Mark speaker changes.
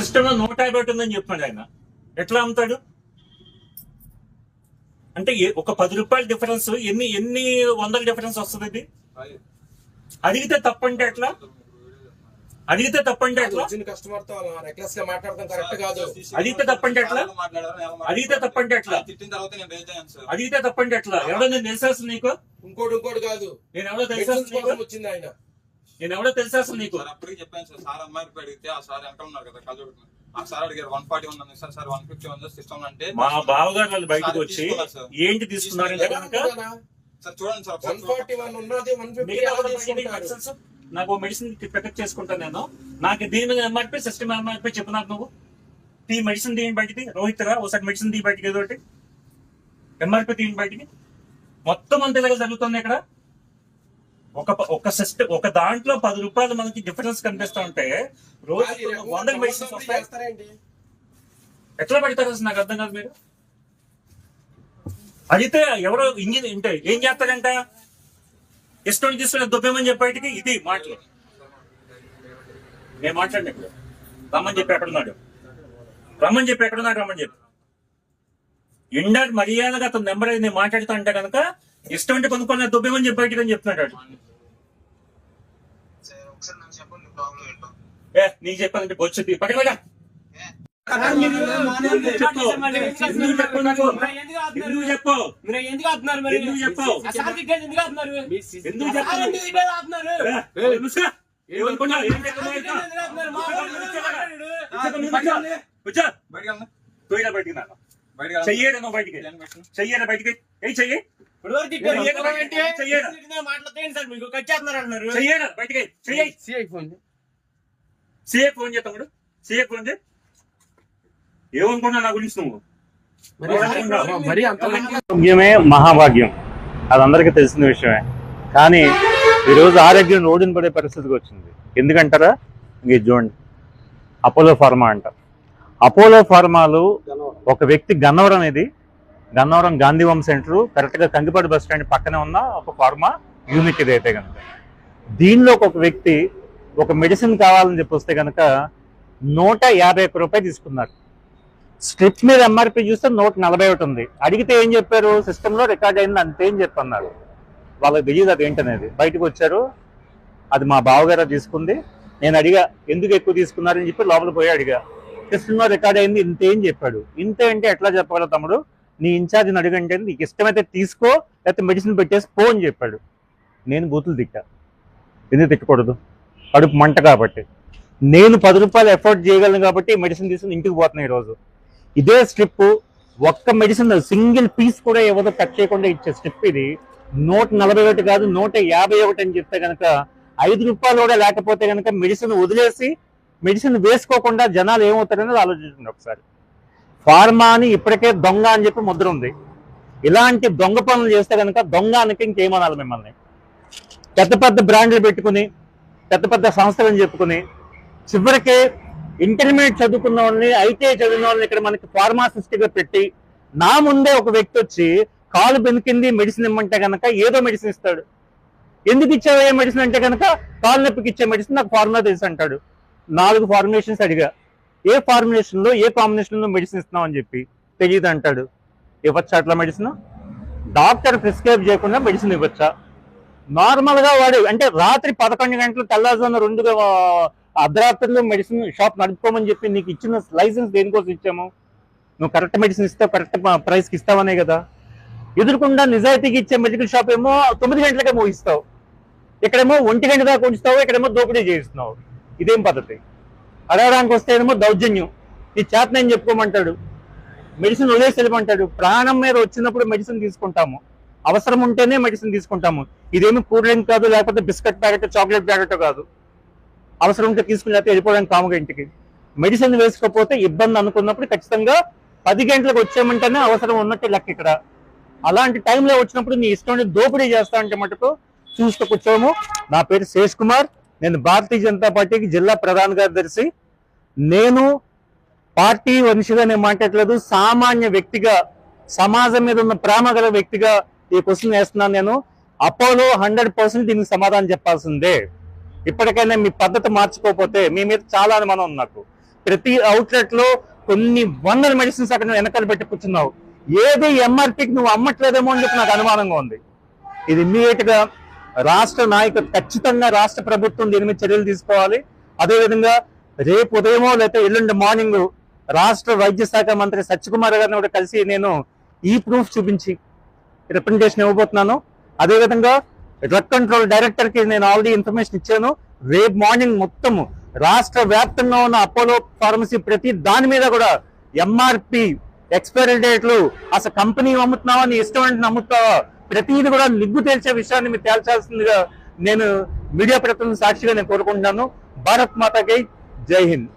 Speaker 1: System లో 150 ఉందని చెప్పాడు ఆయన. ఎట్లా అమ్ముతాడు అంటే? ఒక 10 రూపాయల డిఫరెన్స్ ఎన్ని ఎన్ని వందల డిఫరెన్స్ వస్తుంది ఇది? అడిగితే తప్పంటే ఎట్లా? అడిగితే తప్పంటే ఎట్లా?
Speaker 2: కస్టమర్ తో రెక్లెస్ గా మాట్లాడడం కరెక్ట్ కాదు.
Speaker 1: అడిగితే తప్పంటే ఎట్లా? అడిగితే తప్పంటే ఎట్లా? అడిగితే తప్పంటే ఎట్లా? ఎవడో నేను తెలిసేస్తుంది నీకు?
Speaker 2: ఇంకోటి కాదు,
Speaker 1: నేను ఎవడో తెలిసేస్తుంది నీకు?
Speaker 2: వచ్చింది ఆయన.
Speaker 1: నేను ఎవడో తెలిసేస్తుంది నీకు?
Speaker 3: అప్పటికి చెప్పాను సార్. సార్ అమ్మాయికి అడిగితే ఆ సార్ వెనకాల ఉన్నారు కదా కళ్ళు. ఆ సార్ అడిగారు 140 ఉంది సార్. సార్ 150 ఉంది సిస్టమ్ అంటే
Speaker 1: మా బావగారు వాళ్ళు బయటకు వచ్చి ఏంటి తీసుకున్నారంటే కనుక
Speaker 3: సార్ చూడండి సార్
Speaker 2: 141 ఉన్నది 150
Speaker 1: నాకు మెడిసిన్ ప్రొటెక్ట్ చేసుకుంటాను నేను. నాకు దీని ఎంఆర్పీ సిస్టమ్ ఎంఆర్పీ చెప్పినారు నువ్వు. ఈ మెడిసిన్ తీయండి బయటికి. రోహిత్ రా ఒకసారి మెడిసిన్ తీ బయటికి, ఏదో ఒకటి ఎంఆర్పీ తీయండి బయటికి. మొత్తం అంత ఇలాగ జరుగుతుంది ఇక్కడ. ఒక సిస్టమ్ ఒక దాంట్లో 10 రూపాయలు మనకి డిఫరెన్స్ కనిపిస్తా ఉంటే రోజు 100 మెడిసిన్స్ వస్తాయి. ఎట్లా పెడతారు అసలు నాకు అర్థం కాదు. మీరు అడిగితే ఎవరో ఇంజిన్ అంటే ఏం చేస్తారంట? ఇష్టం తీసుకుని దుబ్బేమని చెప్పేటికి ఇది మాటలు. నేను మాట్లాడిన ఇప్పుడు రమ్మని చెప్పి ఎక్కడున్నాడు, రమ్మని చెప్పి ఎక్కడున్నాడు, రమ్మని చెప్పి ఎండా మర్యాదగా అతను నెంబర్ నేను మాట్లాడుతా అంటే కనుక ఇష్టం అంటే కొనుక్కొని దుబ్బేమని చెప్పేటికి అని చెప్తున్నాడు. నీకు చెప్పాలంటే వచ్చింది పక్కన చెయ్యడా నువ్వు బయటికి, చెయ్యడా బయటికి, ఏ చెయ్యి చెయ్యడా బయటికి, సిఐ ఫోన్ చేస్తాడు. సిఐ ఫోన్ చేయి. ఏమనుకున్నా నా గురించి నువ్వు?
Speaker 4: భాగ్యమే మహాభాగ్యం, అది అందరికీ తెలిసిన విషయమే. కానీ ఈరోజు ఆరోగ్యం రోడ్డున పడే పరిస్థితికి వచ్చింది. ఎందుకంటారా? ఇది చూడండి, అపోలో ఫార్మా అంట. అపోలో ఫార్మాలు ఒక వ్యక్తి గన్నవరం, ఇది గన్నవరం గాంధీవం సెంటర్, కరెక్ట్గా కంకిపాడు బస్ స్టాండ్ పక్కనే ఉన్న ఒక ఫార్మా యూనిట్ ఇదైతే కనుక. దీనిలో ఒక వ్యక్తి ఒక మెడిసిన్ కావాలని చెప్పి వస్తే కనుక 151 రూపాయలు తీసుకున్నారు. స్ట్రిప్ మీద ఎంఆర్పీ చూస్తే 141 ఉంది. అడిగితే ఏం చెప్పారు? సిస్టంలో రికార్డ్ అయింది అంతేం చెప్పన్నారు. వాళ్ళకి తెలియదు అది ఏంటనేది. బయటకు వచ్చారు, అది మా బావగారు తీసుకుంది. నేను అడిగా ఎందుకు ఎక్కువ తీసుకున్నారని చెప్పి లోపల పోయి అడిగా. సిస్టంలో రికార్డ్ అయింది ఇంతేం చెప్పాడు. ఇంతే అంటే ఎట్లా చెప్పగలవు తమ్ముడు? నీ ఇన్ఛార్జ్ని అడిగంటే నీకు ఇష్టమైతే తీసుకో, లేకపోతే మెడిసిన్ పెట్టేసి పో అని చెప్పాడు. నేను బూతులు తిట్టా. ఎందుకు తిట్టకూడదు? కడుపు మంట కాబట్టి. నేను 10 రూపాయలు ఎఫోర్డ్ చేయగలను కాబట్టి మెడిసిన్ తీసుకుని ఇంటికి పోతున్నాయి. ఈరోజు ఇదే స్ట్రిప్ ఒక్క మెడిసిన్ సింగిల్ పీస్ కూడా ఎవరో కట్ చేయకుండా ఇచ్చే స్ట్రిప్ ఇది 141 కాదు 151 అని చెప్తే కనుక 5 రూపాయలు కూడా లేకపోతే కనుక మెడిసిన్ వదిలేసి మెడిసిన్ వేసుకోకుండా జనాలు ఏమవుతారనేది ఆలోచించండి ఒకసారి. ఫార్మాని ఇప్పటికే దొంగ అని చెప్పి ముద్ర ఉంది. ఇలాంటి దొంగ పనులు చేస్తే కనుక దొంగనికి ఇంకేమనాలి మిమ్మల్ని? పెద్ద పెద్ద బ్రాండ్లు పెట్టుకుని పెద్ద పెద్ద సంస్థలని చెప్పుకుని చివరికి ఇంటర్మీడియట్ చదువుకున్న వాళ్ళని, ఐటీఐ చదివిన వాళ్ళని ఇక్కడ మనకి ఫార్మాసిస్ట్గా పెట్టి నా ముందే ఒక వ్యక్తి వచ్చి కాలు బెనికింది మెడిసిన్ ఇమ్మంటే కనుక ఏదో మెడిసిన్ ఇస్తాడు. ఎందుకు ఇచ్చావు ఏ మెడిసిన్ అంటే కనుక కాలు నొప్పికి ఇచ్చే మెడిసిన్ నాకు ఫార్ములా తెలుసు అంటాడు. 4 ఫార్ములేషన్స్ అడిగా, ఏ ఫార్ములేషన్లో ఏ కాంబినేషన్లో మెడిసిన్ ఇస్తున్నావు అని చెప్పి తెలియదు అంటాడు. ఇవ్వచ్చా అట్లా మెడిసిన్? డాక్టర్ ప్రిస్క్రైబ్ చేయకుండా మెడిసిన్ ఇవ్వచ్చా? నార్మల్గా వాడు అంటే రాత్రి 11 గంటలు తెల్లారుజామున 2 అర్ధరాత్రిలో మెడిసిన్ షాప్ నడుపుకోమని చెప్పి నీకు ఇచ్చిన లైసెన్స్ దేనికోసం ఇచ్చాము? నువ్వు కరెక్ట్ మెడిసిన్ ఇస్తావు, కరెక్ట్ ప్రైస్కి ఇస్తావనే కదా. ఎదురుకుండా నిజాయితీకి ఇచ్చే మెడికల్ షాప్ ఏమో 9 గంటలకే మోగిస్తావు, ఇక్కడేమో 1 గంట దాకా ఉంచుతావు, ఇక్కడేమో దోపిడీ చేయిస్తున్నావు. ఇదేం పద్ధతి? అడగడానికి వస్తే ఏమో దౌర్జన్యం. ఈ చేతనని చెప్పుకోమంటాడు, మెడిసిన్ వదిలేసి వెళ్ళమంటాడు. ప్రాణం మీద వచ్చినప్పుడు మెడిసిన్ తీసుకుంటాము, అవసరం ఉంటేనే మెడిసిన్ తీసుకుంటాము. ఇదేమి కూల్ డ్రింక్ కాదు, లేకపోతే బిస్కెట్ ప్యాకెట్ చాక్లెట్ ప్యాకెట్ కాదు. అవసరం ఉంటే తీసుకుని లేకపోతే వెళ్ళిపోవడానికి కాముగా ఇంటికి. మెడిసిన్ వేసుకోకపోతే ఇబ్బంది అనుకున్నప్పుడు ఖచ్చితంగా 10 గంటలకు వచ్చామంటేనే అవసరం ఉన్నట్టు లెక్క ఇక్కడ. అలాంటి టైంలో వచ్చినప్పుడు నీ ఇష్టం దోపిడీ చేస్తా అంటే మటుకు చూస్తూ కూర్చోము. నా పేరు శేష్ కుమార్, నేను భారతీయ జనతా పార్టీకి జిల్లా ప్రధాన కార్యదర్శి. నేను పార్టీ మనిషిగా నేను మాట్లాడలేదు, సామాన్య వ్యక్తిగా సమాజం మీద ఉన్న ప్రేమ గల వ్యక్తిగా ఈ క్వశ్చన్ వేస్తున్నాను. నేను అపోలో 100% దీనికి సమాధానం చెప్పాల్సిందే. ఇప్పటికైనా మీ పద్ధతి మార్చుకోకపోతే మీ మీద చాలా అనుమానం ఉంది నాకు. ప్రతి అవుట్లెట్ లో కొన్ని వందల మెడిసిన్స్ అక్కడ నువ్వు వెనకాల పెట్టి కూర్చున్నావు. ఏది ఎంఆర్పికి నువ్వు అమ్మట్లేదేమో అని చెప్పి నాకు అనుమానంగా ఉంది. ఇది ఇమ్మీడియట్ గా రాష్ట్ర నాయకులు, ఖచ్చితంగా రాష్ట్ర ప్రభుత్వం దీని మీద చర్యలు తీసుకోవాలి. అదేవిధంగా రేపు ఉదయమో లేకపోతే ఎల్లుండి మార్నింగ్ రాష్ట్ర వైద్య శాఖ మంత్రి సత్యకుమార్ గారిని కూడా కలిసి నేను ఈ ప్రూఫ్ చూపించి రిప్రజెంటేషన్ ఇవ్వబోతున్నాను. అదేవిధంగా డ్రగ్ కంట్రోల్ డైరెక్టర్ కి నేను ఆల్రెడీ ఇన్ఫర్మేషన్ ఇచ్చాను. రేపు మార్నింగ్ మొత్తం రాష్ట్ర వ్యాప్తంగా ఉన్న అపోలో ఫార్మసీ ప్రతి దాని మీద కూడా ఎంఆర్పి, ఎక్స్పైరీ డేట్లు, అసలు కంపెనీ అమ్ముతున్నావా, నీ ఇష్టం అంటే అమ్ముతావా, ప్రతిదీ కూడా నిగ్గు తేల్చే విషయాన్ని మీరు తేల్చాల్సిందిగా నేను మీడియా ప్రతినిధి సాక్షిగా నేను కోరుకుంటున్నాను. భారత్ మాతాకి జై హింద్.